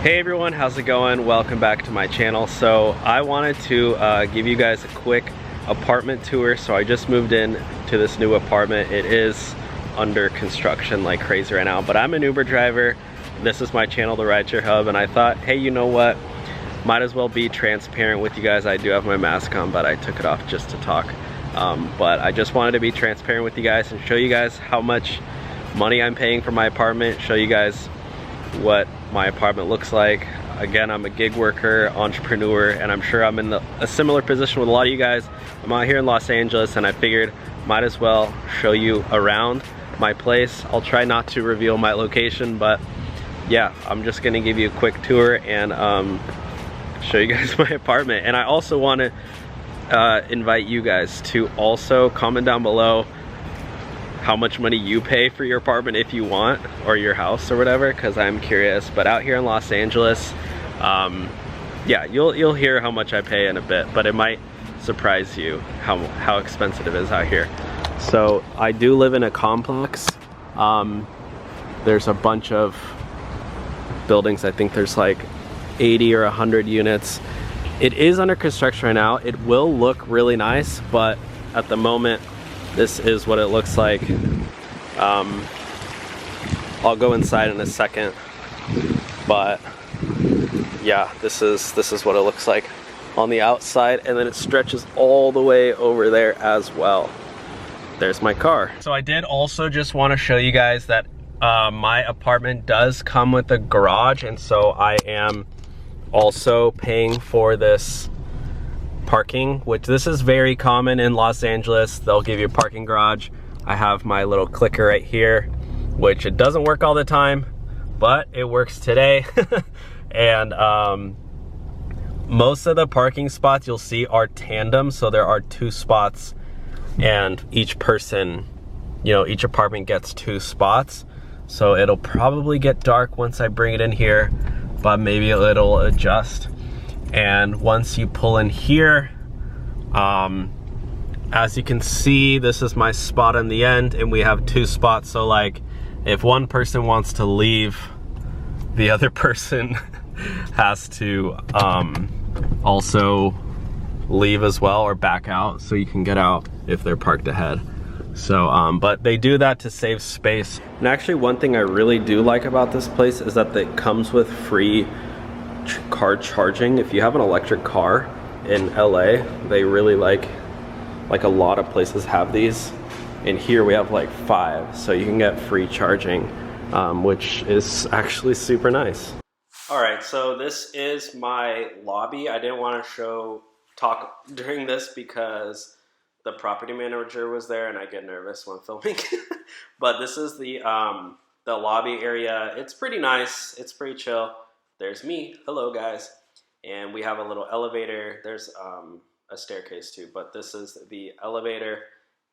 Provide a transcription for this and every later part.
Hey everyone, how's it going? Welcome back to my channel. So I wanted to give you guys a quick apartment tour. So I just moved in to this new apartment. It is under construction like crazy right now, but I'm an Uber driver. This is my channel, the Rideshare Hub, and I thought, hey, you know what? Might as well be transparent with you guys. I do have my mask on, but I took it off just to talk. But I just wanted to be transparent with you guys and show you guys how much money I'm paying for my apartment, show you guys what my apartment looks like. Again, I'm a gig worker, entrepreneur, and I'm sure I'm in a similar position with a lot of you guys. I'm out here in Los Angeles, and I figured might as well show you around my place. I'll try not to reveal my location, but yeah, I'm just gonna give you a quick tour and show you guys my apartment. And I also want to invite you guys to also comment down below how much money you pay for your apartment if you want, or your house or whatever, because I'm curious. But out here in Los Angeles, yeah, you'll hear how much I pay in a bit, but it might surprise you how expensive it is out here. So I do live in a complex. There's a bunch of buildings. I think there's like 80 or 100 units. It is under construction right now. It will look really nice, but at the moment, this is what it looks like. I'll go inside in a second, but yeah, this is what it looks like on the outside, and then it stretches all the way over there as well. There's my car. So I did also just want to show you guys that my apartment does come with a garage, and so I am also paying for this parking, which this is very common in Los Angeles. They'll give you a parking garage. I have my little clicker right here, which it doesn't work all the time, but it works today. And most of the parking spots you'll see are tandem, so there are 2 spots, and each person, you know, each apartment gets 2 spots. So it'll probably get dark once I bring it in here, but maybe it'll adjust. And once you pull in here, as you can see, this is my spot in the end, and we have 2 spots. So like, if one person wants to leave, the other person has to also leave as well, or back out, so you can get out if they're parked ahead. So, but they do that to save space. And actually, one thing I really do like about this place is that it comes with free car charging. If you have an electric car in LA, they really like a lot of places have these. And here we have like 5, so you can get free charging, which is actually super nice. All right, so this is my lobby. I didn't want to talk during this because the property manager was there, and I get nervous when filming. But this is the lobby area. It's pretty nice. It's pretty chill. There's me. Hello, guys. And we have a little elevator. There's a staircase too, but this is the elevator.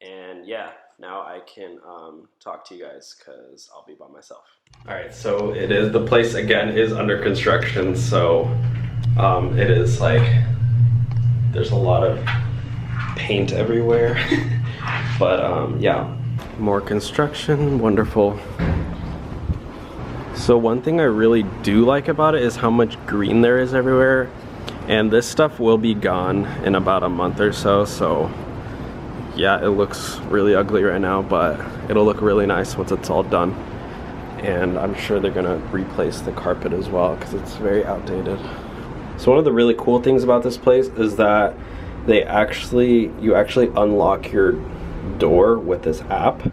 And yeah, now I can talk to you guys because I'll be by myself. All right, so the place again is under construction. So it is like, there's a lot of paint everywhere. But yeah, more construction, wonderful. So one thing I really do like about it is how much green there is everywhere. And this stuff will be gone in about a month or so. So yeah, it looks really ugly right now, but it'll look really nice once it's all done. And I'm sure they're gonna replace the carpet as well because it's very outdated. So one of the really cool things about this place is that you actually unlock your door with this app.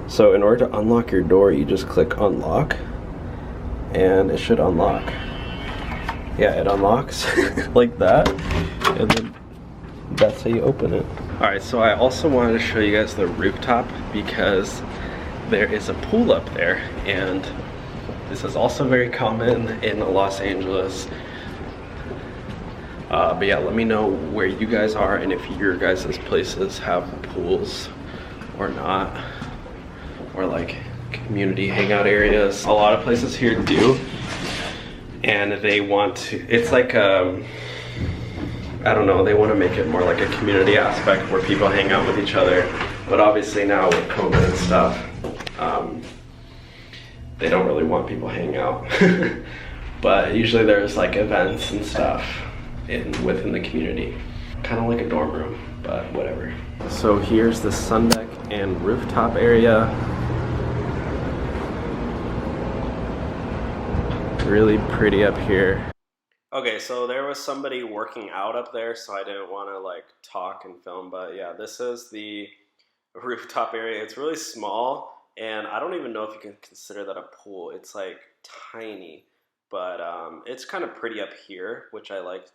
So in order to unlock your door, you just click unlock, and it should unlock. Yeah, it unlocks like that, and then that's how you open it. All right, so I also wanted to show you guys the rooftop because there is a pool up there, and this is also very common in Los Angeles. But yeah, let me know where you guys are and if your guys' places have pools or not, or like community hangout areas. A lot of places here do, and they want to, it's like I don't know, they want to make it more like a community aspect where people hang out with each other. But obviously now with COVID and stuff, they don't really want people hanging out. But usually there's like events and stuff within the community. Kind of like a dorm room, but whatever. So here's the sun deck and rooftop area. Really pretty up here. Okay, so there was somebody working out up there, so I didn't want to like talk and film, but yeah, this is the rooftop area. It's really small, and I don't even know if you can consider that a pool. It's like tiny, but it's kind of pretty up here, which I like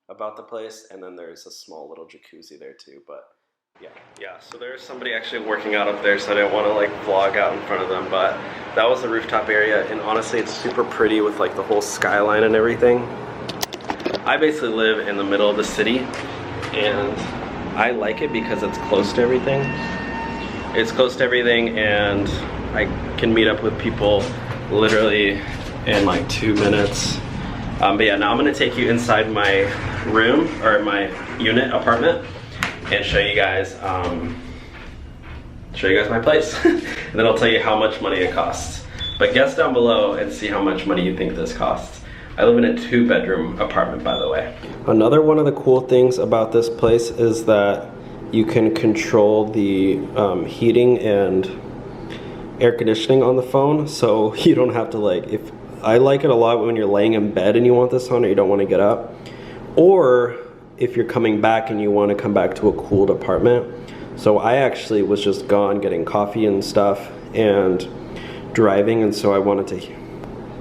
about the place, and then there's a small little jacuzzi there too, but yeah, so there's somebody actually working out up there, so I didn't want to like vlog out in front of them, but that was the rooftop area, and honestly it's super pretty with like the whole skyline and everything. I basically live in the middle of the city, and I like it because it's close to everything. It's close to everything, and I can meet up with people literally in like 2 minutes. But yeah, now I'm gonna take you inside my room, or my unit apartment, and show you guys my place. And then I'll tell you how much money it costs. But guess down below and see how much money you think this costs. I live in a 2-bedroom apartment, by the way. Another one of the cool things about this place is that you can control the heating and air conditioning on the phone, so you don't have to like, I like it a lot when you're laying in bed and you want this on or you don't want to get up, or if you're coming back and you want to come back to a cooled apartment. So I actually was just gone getting coffee and stuff and driving, and so I wanted to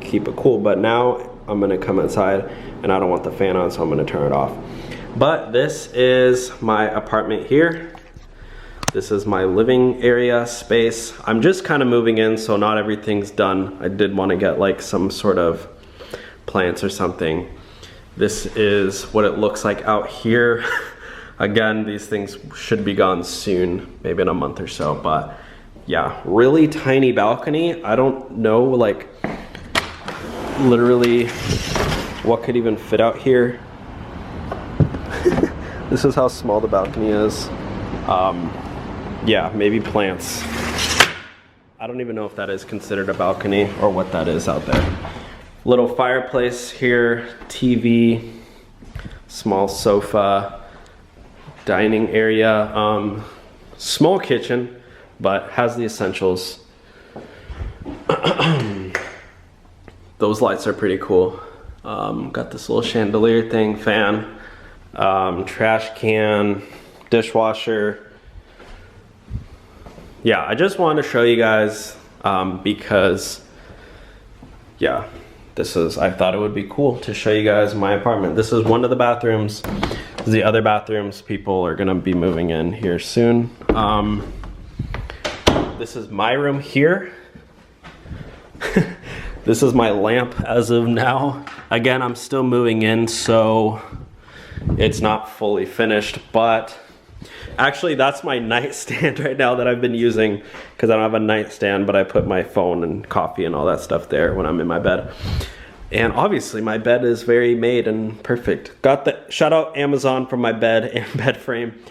keep it cool, but now I'm gonna come inside and I don't want the fan on, so I'm gonna turn it off. But this is my apartment here. This is my living area space. I'm just kind of moving in, so not everything's done. I did want to get like some sort of plants or something. This is what it looks like out here. Again, these things should be gone soon, maybe in a month or so, but yeah, really tiny balcony. I don't know like literally what could even fit out here. This is how small the balcony is. Yeah, maybe plants. I don't even know if that is considered a balcony or what that is out there. Little fireplace here, TV, small sofa, dining area, small kitchen, but has the essentials. Those lights are pretty cool. Got this little chandelier thing, fan, trash can, dishwasher. Yeah, I just wanted to show you guys because, yeah, I thought it would be cool to show you guys my apartment. This is one of the bathrooms. The other bathrooms, people are gonna be moving in here soon. This is my room here. This is my lamp as of now. Again, I'm still moving in, so it's not fully finished, but actually that's my nightstand right now that I've been using, because I don't have a nightstand, but I put my phone and coffee and all that stuff there when I'm in my bed. And obviously my bed is very made and perfect. Got the, shout out Amazon for my bed and bed frame.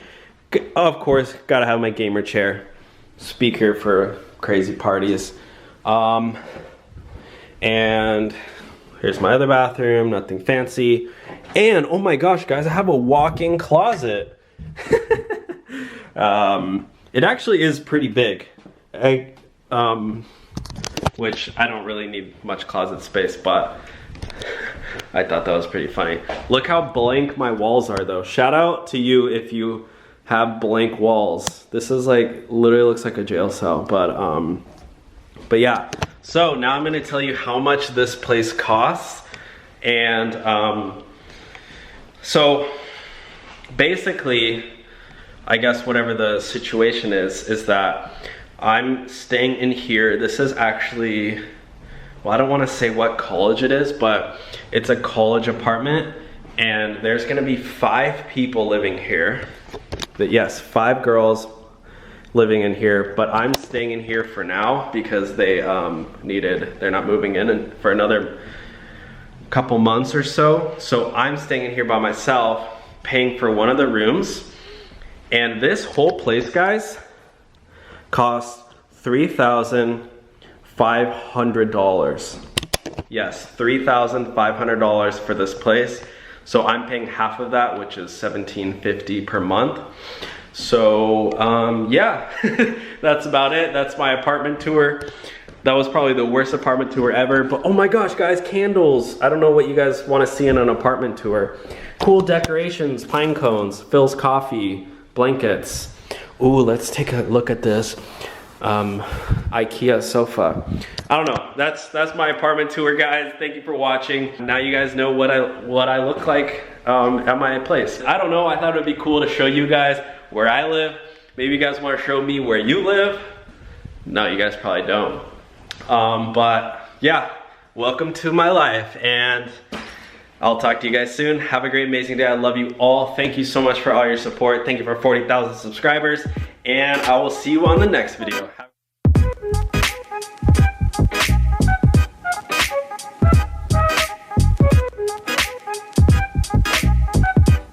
Of course, gotta have my gamer chair, speaker for crazy parties. And here's my other bathroom, nothing fancy. And oh my gosh, guys, I have a walk-in closet. It actually is pretty big. Which I don't really need much closet space, but I thought that was pretty funny. Look how blank my walls are though. Shout out to you if you have blank walls. This is like, literally looks like a jail cell, but yeah. So now I'm gonna tell you how much this place costs. And so basically, I guess whatever the situation is that I'm staying in here. This is actually, well, I don't want to say what college it is, but it's a college apartment, and there's gonna be 5 people living here. But yes, 5 girls living in here, but I'm staying in here for now because they they're not moving in for another couple months or so. So I'm staying in here by myself, paying for one of the rooms. And this whole place, guys, costs $3,400 $500. Yes, $3,500 for this place. So I'm paying half of that, which is $1,750 per month. So yeah, that's about it. That's my apartment tour. That was probably the worst apartment tour ever, but oh my gosh, guys, candles. I don't know what you guys want to see in an apartment tour. Cool decorations, pine cones, Phil's coffee, blankets. Ooh, let's take a look at this IKEA sofa. I don't know, that's my apartment tour, guys. Thank you for watching. Now you guys know what I look like at my place. I don't know, I thought it would be cool to show you guys where I live. Maybe you guys want to show me where you live. No, you guys probably don't. But yeah, welcome to my life, and I'll talk to you guys soon. Have a great, amazing day. I love you all. Thank you so much for all your support. Thank you for 40,000 subscribers, and I will see you on the next video.